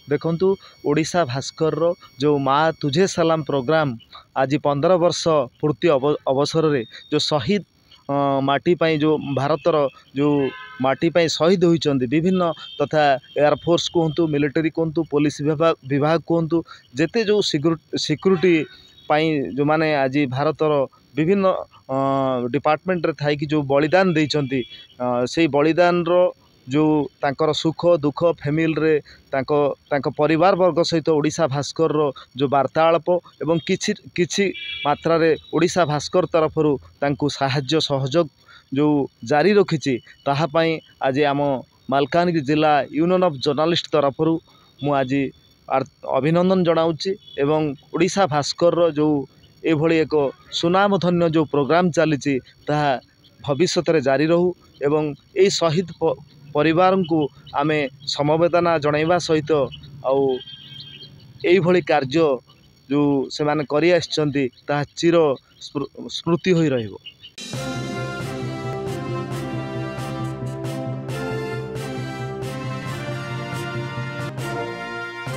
देखंतु ओडिशा भास्कर रो जो माँ तुझे सलाम प्रोग्राम आज 15 वर्ष पूर्ति अवसर रे जो शहीद माटी पाई जो भारतर जो माटी पाई शहीद होइचंदी विभिन्न तथा एयरफोर्स कहतु मिलिटरी कहतु पुलिस विभाग कहतु जेते जो सिक्यूरीटी पाई जो माने आज भारतर विभिन्न डिपार्टमेंट रे थाई कि जो बलिदान देइचंती से बलिदान रो जो तांकर सुख दुख फैमिली रे तांको परिवार वर्ग सहित ओडिशा भास्कर रो जो वार्तालाप एवं किछि मात्रा रे ओडिशा भास्कर तरफ तांको साहाय्य सहयोग जो जारी रखिछि ताहा पई आज आम मालकानगिरी जिला यूनियन ऑफ जर्नलिस्ट तरफ मु आज अभिनंदन जनाऊँगी एवं ओडिशा भास्कर रो जो एभली एक सुनामधन्य जो प्रोग्राम चली ताहा भविष्य रे जारी रहू एवं ए शहीद परिवार को आमे समवेदना जणाइबा सहित आउ एभली कार्य जो से माने करि आछंती ताहा चिर स्मृति होई रहिबो।